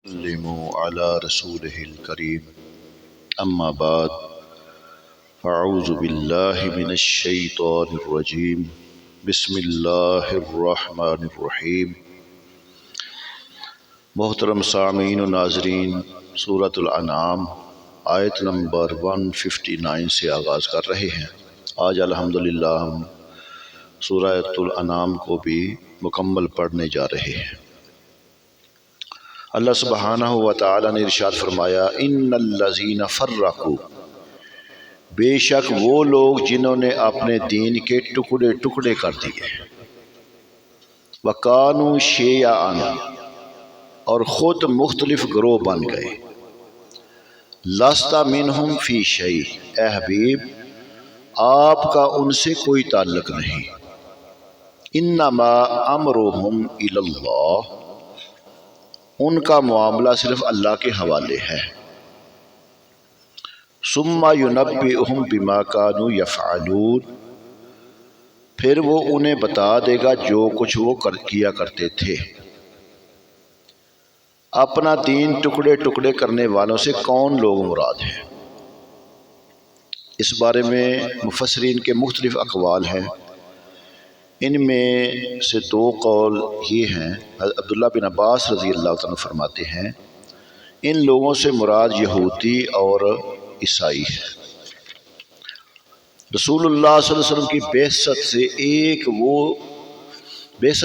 سلموا على رسوله الكريم أما بعد فأعوذ بالله من الشيطان الرجيم بسم الله الرحمن الرحیم۔ محترم سامعین و ناظرین، سورۃ الانعام آیت نمبر 159 سے آغاز کر رہے ہیں۔ آج الحمدللہ ہم سورۃ الانعام کو بھی مکمل پڑھنے جا رہے ہیں۔ اللہ سبحانہ و تعالی نے ارشاد فرمایا، ان الذین فرقوا، بے شک وہ لوگ جنہوں نے اپنے دین کے ٹکڑے ٹکڑے کر دیے، وکانوا شیعاً، اور خود مختلف گروہ بن گئے، لست منہم فی شیء، اے حبیب آپ کا ان سے کوئی تعلق نہیں، انما امرہم الی اللہ، ان کا معاملہ صرف اللہ کے حوالے ہے، ثم ینبئہم بما کانوا یفعلون، پھر وہ انہیں بتا دے گا جو کچھ وہ کیا کرتے تھے۔ اپنا دین ٹکڑے ٹکڑے کرنے والوں سے کون لوگ مراد ہیں؟ اس بارے میں مفسرین کے مختلف اقوال ہیں۔ ان میں سے دو قول یہ ہیں، عبداللہ بن عباس رضی اللہ عنہ فرماتے ہیں ان لوگوں سے مراد یہودی اور عیسائی ہے۔ رسول اللہ صلی اللہ علیہ وسلم کی بعثت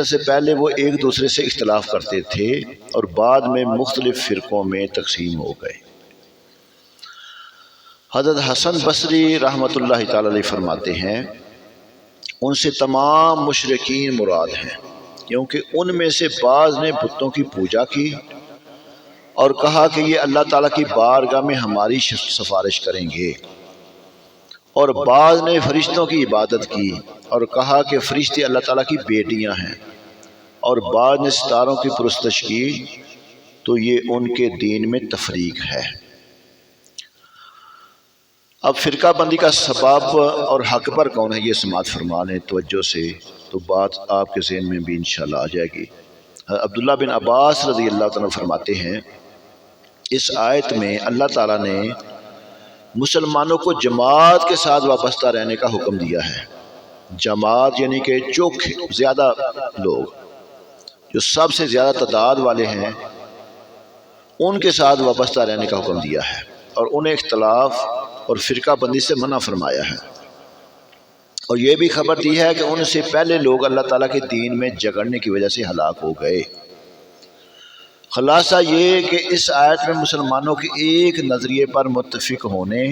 سے پہلے وہ ایک دوسرے سے اختلاف کرتے تھے اور بعد میں مختلف فرقوں میں تقسیم ہو گئے۔ حضرت حسن بصری رحمۃ اللہ تعالی علیہ فرماتے ہیں ان سے تمام مشرکین مراد ہیں، کیونکہ ان میں سے بعض نے بتوں کی پوجا کی اور کہا کہ یہ اللہ تعالیٰ کی بارگاہ میں ہماری سفارش کریں گے، اور بعض نے فرشتوں کی عبادت کی اور کہا کہ فرشتے اللہ تعالیٰ کی بیٹیاں ہیں، اور بعض نے ستاروں کی پرستش کی، تو یہ ان کے دین میں تفریق ہے۔ اب فرقہ بندی کا سبب اور حق پر کون ہے، یہ سماعت فرما لیں توجہ سے، تو بات آپ کے ذہن میں بھی انشاءاللہ آ جائے گی۔ عبداللہ بن عباس رضی اللہ عنہ فرماتے ہیں اس آیت میں اللہ تعالیٰ نے مسلمانوں کو جماعت کے ساتھ وابستہ رہنے کا حکم دیا ہے۔ جماعت یعنی کہ چوکھے زیادہ لوگ جو سب سے زیادہ تعداد والے ہیں ان کے ساتھ وابستہ رہنے کا حکم دیا ہے، اور انہیں اختلاف اور فرقہ بندی سے منع فرمایا ہے، اور یہ بھی خبر دی ہے کہ ان سے پہلے لوگ اللہ تعالیٰ کے دین میں جھگڑنے کی وجہ سے ہلاک ہو گئے۔ خلاصہ یہ کہ اس آیت میں مسلمانوں کے ایک نظریے پر متفق ہونے،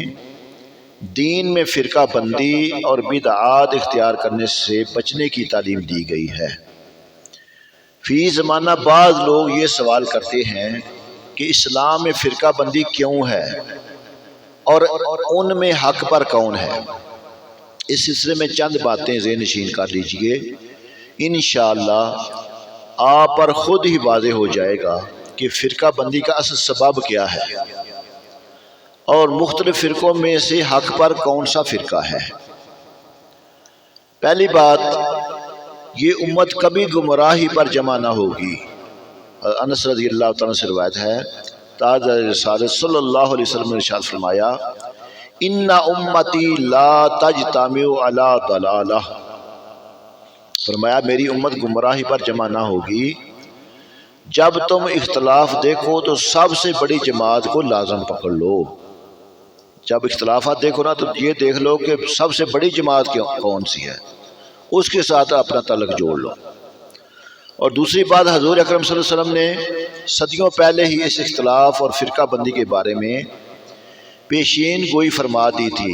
دین میں فرقہ بندی اور بدعات اختیار کرنے سے بچنے کی تعلیم دی گئی ہے۔ فی زمانہ بعض لوگ یہ سوال کرتے ہیں کہ اسلام میں فرقہ بندی کیوں ہے اور ان میں حق پر کون ہے۔ اس سلسلے میں چند باتیں ذہن نشین کر لیجئے، انشاءاللہ آپ پر خود ہی واضح ہو جائے گا کہ فرقہ بندی کا اصل سبب کیا ہے اور مختلف فرقوں میں سے حق پر کون سا فرقہ ہے۔ پہلی بات، یہ امت کبھی گمراہی پر جمع نہ ہوگی۔ انس رضی اللہ تعالیٰ سے روایت ہے، تاجدار رسالت صلی اللہ علیہ وسلم نے ارشاد فرمایا، ان امتی لا تجتمع علی ضلالہ، فرمایا میری امت گمراہی پر جمع نہ ہوگی۔ جب تم اختلاف دیکھو تو سب سے بڑی جماعت کو لازم پکڑ لو۔ جب اختلافات دیکھو نا تو یہ دیکھ لو کہ سب سے بڑی جماعت کون سی ہے، اس کے ساتھ اپنا تعلق جوڑ لو۔ اور دوسری بات، حضور اکرم صلی اللہ علیہ وسلم نے صدیوں پہلے ہی اس اختلاف اور فرقہ بندی کے بارے میں پیشین گوئی فرما دی تھی۔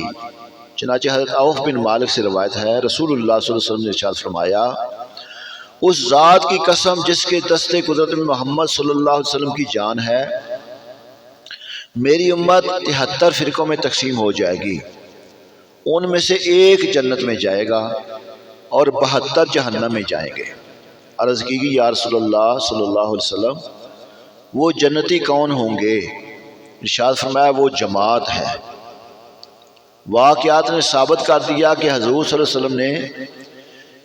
چنانچہ حضرت عوف بن مالک سے روایت ہے، رسول اللہ صلی اللہ علیہ وسلم نے ارشاد فرمایا، اس ذات کی قسم جس کے دست قدرت میں محمد صلی اللہ علیہ وسلم کی جان ہے، میری امت 73 فرقوں میں تقسیم ہو جائے گی، ان میں سے ایک جنت میں جائے گا اور 72 جہنم میں جائیں گے۔ عرض کی گئی، یا رسول اللہ صلی اللہ علیہ وسلم وہ جنتی کون ہوں گے؟ ارشاد فرمایا وہ جماعت ہے۔ واقعات نے ثابت کر دیا کہ حضور صلی اللہ علیہ وسلم نے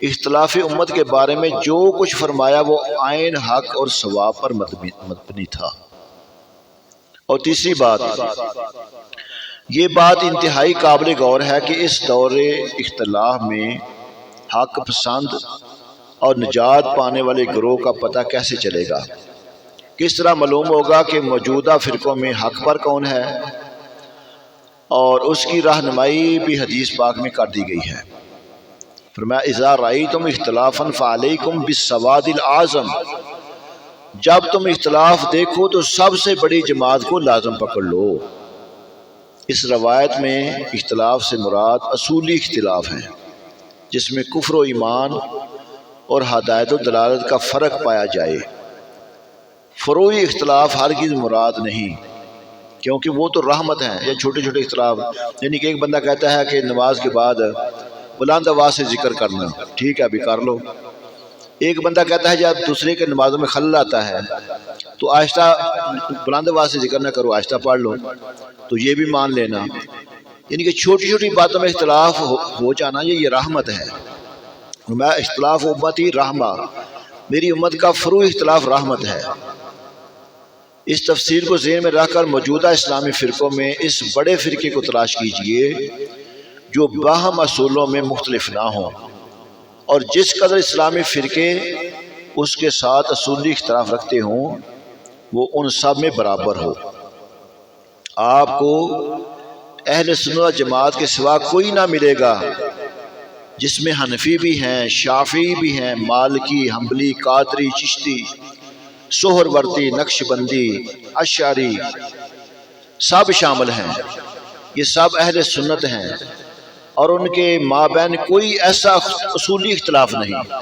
اختلاف امت کے بارے میں جو کچھ فرمایا وہ عین حق اور ثواب پر مبنی تھا۔ اور تیسری بات، یہ بات انتہائی قابل غور ہے کہ اس دور اختلاف میں حق پسند اور نجات پانے والے گروہ کا پتہ کیسے چلے گا؟ کس طرح معلوم ہوگا کہ موجودہ فرقوں میں حق پر کون ہے؟ اور اس کی رہنمائی بھی حدیث پاک میں کر دی گئی ہے۔ فرمایا اذا رأیتم اختلافا فعلیکم بالسواد الاعظم، جب تم اختلاف دیکھو تو سب سے بڑی جماعت کو لازم پکڑ لو۔ اس روایت میں اختلاف سے مراد اصولی اختلاف ہے، جس میں کفر و ایمان اور ہدایت و دلالت کا فرق پایا جائے۔ فروعی اختلاف ہرگز مراد نہیں، کیونکہ وہ تو رحمت ہیں۔ یا چھوٹے چھوٹے اختلاف، یعنی کہ ایک بندہ کہتا ہے کہ نماز کے بعد بلند آواز سے ذکر کرنا، ٹھیک ہے ابھی کر لو۔ ایک بندہ کہتا ہے جب دوسرے کے نمازوں میں خلل آتا ہے تو آہستہ بلند آواز سے ذکر نہ کرو، آہستہ پڑھ لو، تو یہ بھی مان لینا۔ یعنی کہ چھوٹی چھوٹی باتوں میں اختلاف ہو جانا یہ رحمت ہے۔ میں اختلاف امتی رحمہ، میری امت کا فروع اختلاف رحمت ہے۔ اس تفسیر کو ذہن میں رکھ کر موجودہ اسلامی فرقوں میں اس بڑے فرقے کو تلاش کیجئے جو باہم اصولوں میں مختلف نہ ہوں، اور جس قدر اسلامی فرقے اس کے ساتھ اصولی اختلاف رکھتے ہوں وہ ان سب میں برابر ہو۔ آپ کو اہل سنت جماعت کے سوا کوئی نہ ملے گا جس میں حنفی بھی ہیں، شافعی بھی ہیں، مالکی، حنبلی، قادری، چشتی، سہروردی، نقش بندی، اشعری، سب شامل ہیں۔ یہ سب اہل سنت ہیں اور ان کے مابین کوئی ایسا اصولی اختلاف نہیں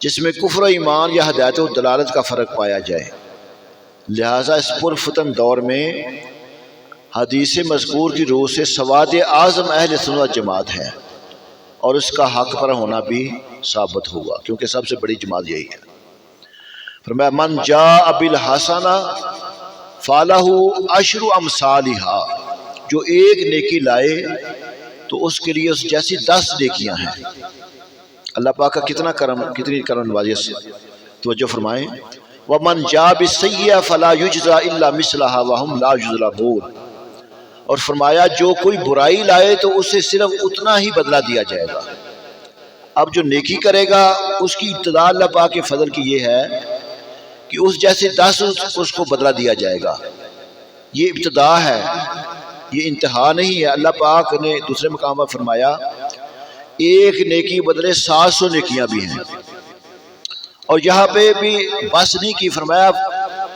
جس میں کفر و ایمان یا ہدایت و دلالت کا فرق پایا جائے۔ لہٰذا اس پرفتن دور میں حدیث مذکور کی روح سے سواد اعظم اہل سنت جماعت ہے، اور اس کا حق پر ہونا بھی ثابت ہوگا، کیونکہ سب سے بڑی جماعت یہی ہے۔ فرمایا من جاء بالحسنہ فلہ عشر امثالھا، جو ایک نیکی لائے تو اس کے لیے اس جیسی 10 نیکیاں ہیں۔ اللہ پاک کا کتنا کرم، کتنی کرم نوازی سے توجہ فرمائیں۔ وَمَنْ جَاءَ بِالسَّيِّئَةِ فَلَا يُجْزَى إِلَّا مِثْلَهَا وَهُمْ لَا يُظْلَمُونَ، اور فرمایا جو کوئی برائی لائے تو اسے صرف اتنا ہی بدلہ دیا جائے گا۔ اب جو نیکی کرے گا اس کی ابتدا اللہ پاک کے فضل کی یہ ہے کہ اس جیسے 10 اس کو بدلہ دیا جائے گا۔ یہ ابتدا ہے، یہ انتہا نہیں ہے۔ اللہ پاک نے دوسرے مقام پر فرمایا ایک نیکی بدلے 700 نیکیاں بھی ہیں، اور یہاں پہ بھی بس نہیں کی، فرمایا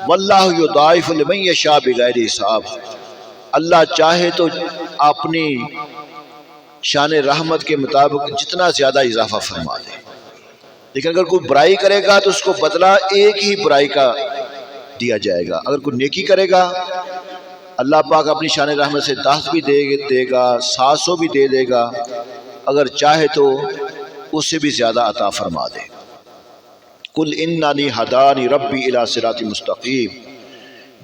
واللہ یضاعف لمن یشاء بغیر حساب، اللہ چاہے تو اپنی شان رحمت کے مطابق جتنا زیادہ اضافہ فرما دے، لیکن اگر کوئی برائی کرے گا تو اس کو بدلہ ایک ہی برائی کا دیا جائے گا۔ اگر کوئی نیکی کرے گا اللہ پاک اپنی شان رحمت سے 10 بھی دے گا، 700 بھی دے گا، اگر چاہے تو اس سے بھی زیادہ عطا فرما دے۔ قل اننی ہدانی ربی الی صراط مستقیم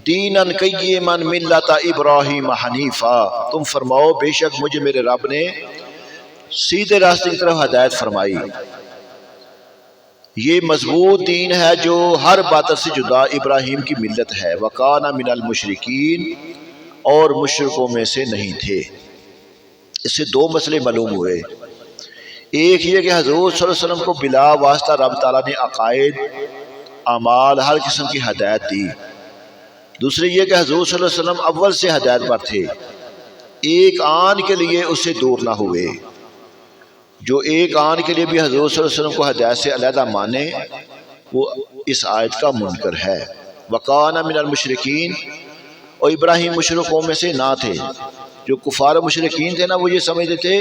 دینا قیما ملۃ ابراہیم حنیفا، تم فرماؤ بے شک مجھے میرے رب نے سیدھے راستے کی طرف ہدایت فرمائی، یہ مضبوط دین ہے جو ہر باطل سے جدا ابراہیم کی ملت ہے، وکانا من المشرکین، اور مشرکوں میں سے نہیں تھے۔ اس سے 2 مسئلے معلوم ہوئے۔ ایک یہ کہ حضور صلی اللہ علیہ وسلم کو بلا واسطہ رب تعالیٰ نے عقائد، اعمال، ہر قسم کی ہدایت دی۔ دوسری یہ کہ حضور صلی اللہ علیہ وسلم اول سے ہدایت پر تھے، ایک آن کے لیے اس سے دور نہ ہوئے۔ جو ایک آن کے لیے بھی حضور صلی اللہ علیہ وسلم کو ہدایت سے علیحدہ مانے وہ اس آیت کا منکر ہے۔ وَقَانَ مِنَ الْمُشْرِكِينَ، اور ابراہیم مشرکوں میں سے نہ تھے۔ جو کفار و مشرکین تھے نا وہ یہ سمجھتے تھے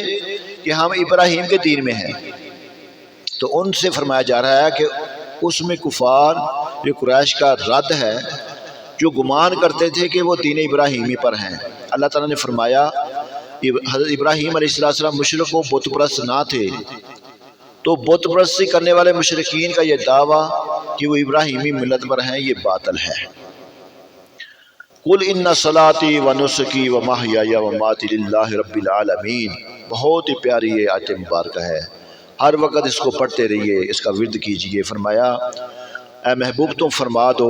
کہ ہم ابراہیم کے دین میں ہیں، تو ان سے فرمایا جا رہا ہے کہ اس میں کفار یہ قریش کا رد ہے جو گمان کرتے تھے کہ وہ دین ابراہیمی پر ہیں۔ اللہ تعالیٰ نے فرمایا حضرت ابراہیم علیہ السلام مشرک و بت پرست نہ تھے، تو بت پرستی کرنے والے مشرکین کا یہ دعویٰ کہ وہ ابراہیمی ملت پر ہیں یہ باطل ہے۔ قل ان صلاتی و نسکی و محیای و مماتی للہ رب العالمین، بہت ہی پیاری یہ آیت مبارکہ ہے، ہر وقت اس کو پڑھتے رہیے، اس کا ورد کیجئے۔ فرمایا اے محبوب تم فرما دو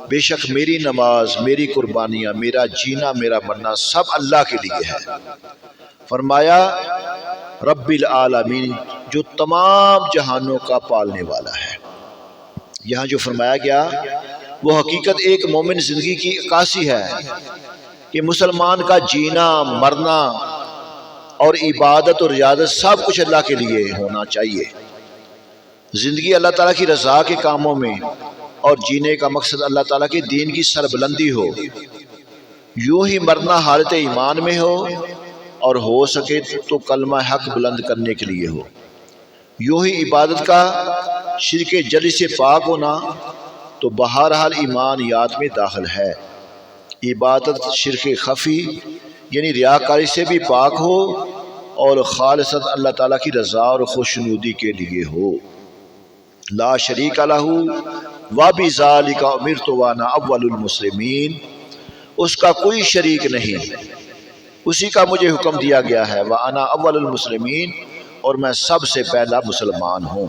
بے شک میری نماز، میری قربانیاں، میرا جینا، میرا مرنا سب اللہ کے لیے ہے۔ فرمایا رب العالمین، جو تمام جہانوں کا پالنے والا ہے۔ یہاں جو فرمایا گیا وہ حقیقت ایک مومن زندگی کی عکاسی ہے کہ مسلمان کا جینا، مرنا اور عبادت اور ریاضت سب کچھ اللہ کے لیے ہونا چاہیے۔ زندگی اللہ تعالیٰ کی رضا کے کاموں میں اور جینے کا مقصد اللہ تعالیٰ کے دین کی سربلندی ہو، یوں ہی مرنا حالت ایمان میں ہو اور ہو سکے تو کلمہ حق بلند کرنے کے لیے ہو، یوں ہی عبادت کا شرک جلی سے پاک ہونا تو بہرحال ایمانیات میں داخل ہے۔ عبادت شرک خفی یعنی ریاکاری سے بھی پاک ہو اور خالصت اللہ تعالیٰ کی رضا اور خوشنودی کے لیے ہو۔ لا شریک لہ وبذالک امرت وانا اول المسلمین، اس کا کوئی شریک نہیں، اسی کا مجھے حکم دیا گیا ہے، وانا اول المسلمین، اور میں سب سے پہلا مسلمان ہوں۔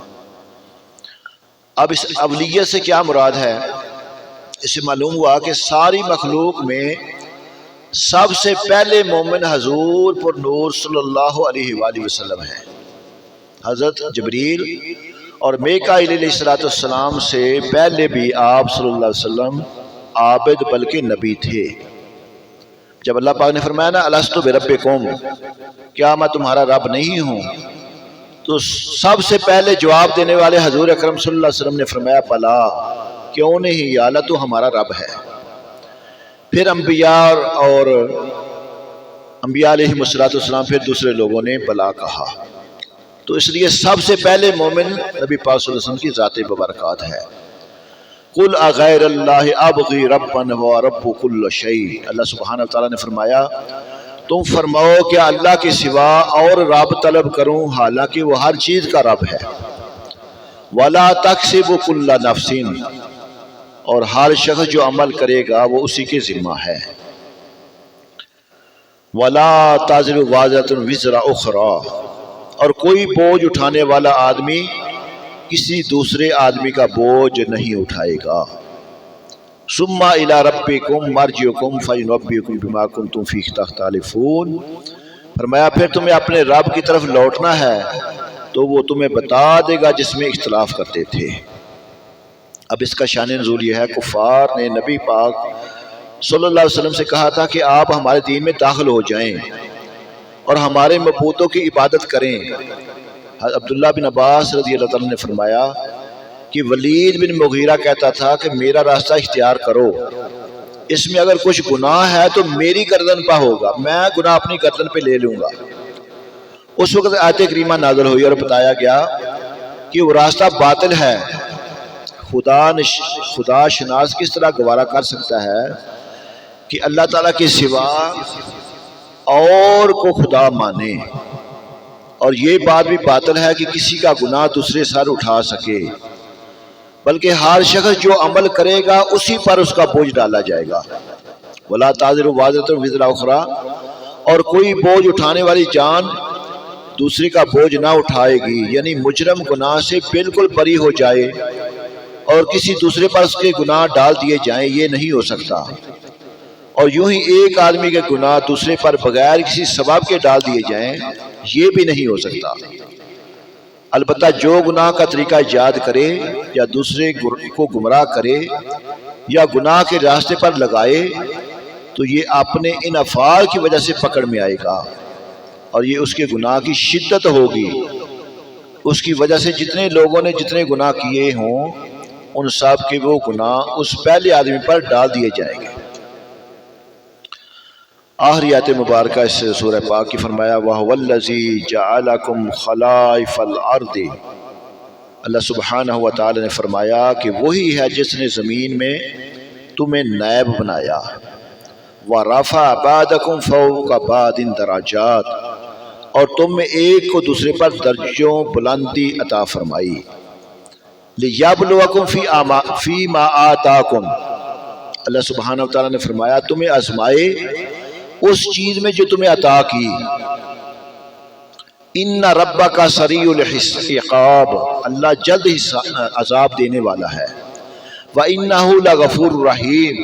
اب اس اولیت سے کیا مراد ہے؟ اس سے معلوم ہوا کہ ساری مخلوق میں سب سے پہلے مومن حضور پر نور صلی اللہ علیہ وآلہ وسلم ہیں۔ حضرت جبریل اور میکائیل علیہ السلام سے پہلے بھی آپ صلی اللہ علیہ وسلم عابد بلکہ نبی تھے۔ جب اللہ پاک نے فرمایا نا الستو بربکم، کیا میں تمہارا رب نہیں ہوں، تو سب سے پہلے جواب دینے والے حضور اکرم صلی اللہ علیہ وسلم نے فرمایا بلا، کیوں نہیں یا اللہ تو ہمارا رب ہے۔ پھر انبیاء اور انبیاء علیہ السلام پھر دوسرے لوگوں نے بلا کہا، تو اس لیے سب سے پہلے مومن نبی پاک صلی اللہ علیہ وسلم کی ذات مبارکات ہے۔ قل اغیر اللہ ابغی ربا ورب کل شیء، اللہ سبحانہ وتعالیٰ نے فرمایا تم فرماؤ کیا اللہ کے سوا اور رب طلب کروں حالانکہ وہ ہر چیز کا رب ہے۔ ولا تکسب کل نفس، اور ہر شخص جو عمل کرے گا وہ اسی کے ذمہ ہے۔ ولا تزر وازرۃ وزر اخری، اور کوئی بوجھ اٹھانے والا آدمی کسی دوسرے آدمی کا بوجھ نہیں اٹھائے گا۔ ثم الی ربکم مرجعکم فینبئکم بما کنتم فیہ تختلفون، فرمایا پھر تمہیں اپنے رب کی طرف لوٹنا ہے تو وہ تمہیں بتا دے گا جس میں اختلاف کرتے تھے۔ اب اس کا شان نزول یہ ہے، کفار نے نبی پاک صلی اللہ علیہ وسلم سے کہا تھا کہ آپ ہمارے دین میں داخل ہو جائیں اور ہمارے معبودوں کی عبادت کریں۔ عبداللہ بن عباس رضی اللہ تعالیٰ نے فرمایا کہ ولید بن مغیرہ کہتا تھا کہ میرا راستہ اختیار کرو، اس میں اگر کچھ گناہ ہے تو میری گردن پہ ہوگا، میں گناہ اپنی گردن پہ لے لوں گا۔ اس وقت آیت کریمہ نازل ہوئی اور بتایا گیا کہ وہ راستہ باطل ہے۔ خدا شناس کس طرح گوارا کر سکتا ہے کہ اللہ تعالیٰ کے سوا اور کو خدا مانے، اور یہ بات بھی باطل ہے کہ کسی کا گناہ دوسرے سر اٹھا سکے، بلکہ ہر شخص جو عمل کرے گا اسی پر اس کا بوجھ ڈالا جائے گا۔ ولا تزر وازرۃ وزر اخری، اور کوئی بوجھ اٹھانے والی جان دوسری کا بوجھ نہ اٹھائے گی، یعنی مجرم گناہ سے بالکل بری ہو جائے اور کسی دوسرے پر اس کے گناہ ڈال دیے جائیں، یہ نہیں ہو سکتا۔ اور یوں ہی ایک آدمی کے گناہ دوسرے پر بغیر کسی سبب کے ڈال دیے جائیں، یہ بھی نہیں ہو سکتا۔ البتہ جو گناہ کا طریقہ ایجاد کرے یا دوسرے کو گمراہ کرے یا گناہ کے راستے پر لگائے تو یہ اپنے ان افعال کی وجہ سے پکڑ میں آئے گا، اور یہ اس کے گناہ کی شدت ہوگی۔ اس کی وجہ سے جتنے لوگوں نے جتنے گناہ کیے ہوں ان سب کے وہ گناہ اس پہلے آدمی پر ڈال دیے جائیں گے۔ آخری آیت مبارکہ اس سورہ پاک کی فرمایا وَهُوَ الَّذِي جَعَلَكُمْ خَلَائِفَ الْأَرْضِ، اللہ سبحانہ و تعالی نے فرمایا کہ وہی ہے جس نے زمین میں تمہیں نائب بنایا، وَرَفَعَ بَعْضَكُمْ فَوْقَ بَعْضٍ دَرَجَاتٍ، اور تم میں ایک کو دوسرے پر درجوں بلندی عطا فرمائی، لِيَبْلُوَكُمْ فِي مَا آتَاكُمْ، اللہ سبحانہ و تعالی نے فرمایا تمہیں آزمائے اس چیز میں جو تمہیں عطا کی۔ ان ربک سریع العقاب، اللہ جلد ہی عذاب دینے والا ہے۔ وَإِنَّهُ لَغَفُورٌ رَحِيمٌ،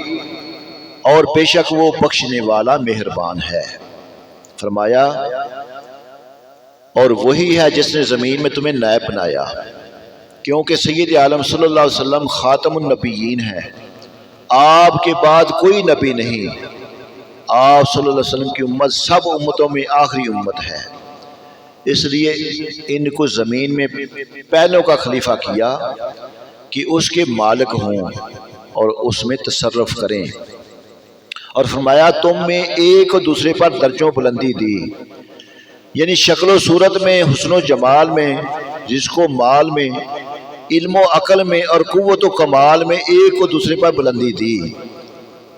اور بے شک وہ بخشنے والا مہربان ہے۔ فرمایا اور وہی ہے جس نے زمین میں تمہیں نائب بنایا، کیونکہ سید عالم صلی اللہ علیہ وسلم خاتم النبیین ہیں، آپ کے بعد کوئی نبی نہیں، آپ صلی اللہ علیہ وسلم کی امت سب امتوں میں آخری امت ہے، اس لیے ان کو زمین میں پہلوں کا خلیفہ کیا کہ اس کے مالک ہوں اور اس میں تصرف کریں۔ اور فرمایا تم میں ایک دوسرے پر درجوں بلندی دی، یعنی شکل و صورت میں، حسن و جمال میں، رزق و مال میں، علم و عقل میں اور قوت و کمال میں ایک کو دوسرے پر بلندی دی،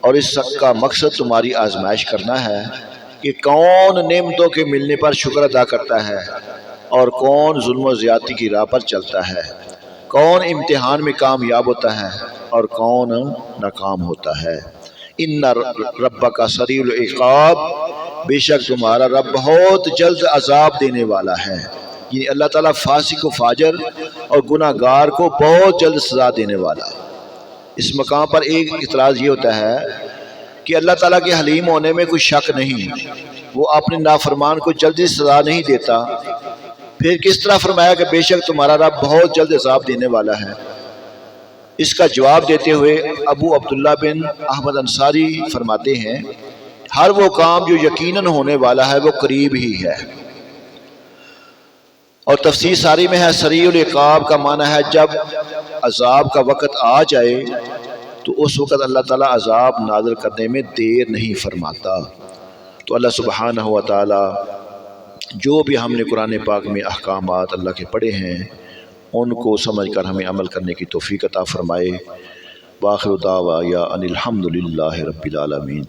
اور اس سب کا مقصد تمہاری آزمائش کرنا ہے کہ کون نعمتوں کے ملنے پر شکر ادا کرتا ہے اور کون ظلم و زیادتی کی راہ پر چلتا ہے، کون امتحان میں کامیاب ہوتا ہے اور کون ناکام ہوتا ہے۔ ان ربک سریع العقاب، بے شک تمہارا رب بہت جلد عذاب دینے والا ہے، یعنی اللہ تعالیٰ فاسق و فاجر اور گناہ گار کو بہت جلد سزا دینے والا۔ اس مقام پر ایک اعتراض یہ ہوتا ہے کہ اللہ تعالیٰ کے حلیم ہونے میں کوئی شک نہیں، وہ اپنے نافرمان کو جلدی سزا نہیں دیتا، پھر کس طرح فرمایا کہ بے شک تمہارا رب بہت جلد عذاب دینے والا ہے؟ اس کا جواب دیتے ہوئے ابو عبداللہ بن احمد انصاری فرماتے ہیں ہر وہ کام جو یقیناً ہونے والا ہے وہ قریب ہی ہے۔ اور تفسیر ساری میں ہے سریع العقاب کا معنی ہے جب عذاب کا وقت آ جائے تو اس وقت اللہ تعالیٰ عذاب نازل کرنے میں دیر نہیں فرماتا۔ تو اللہ سبحانہ و تعالیٰ جو بھی ہم نے قرآن پاک میں احکامات اللہ کے پڑھے ہیں ان کو سمجھ کر ہمیں عمل کرنے کی توفیق عطا فرمائے۔ وآخر دعوانا ان الحمد للہ رب العالمین۔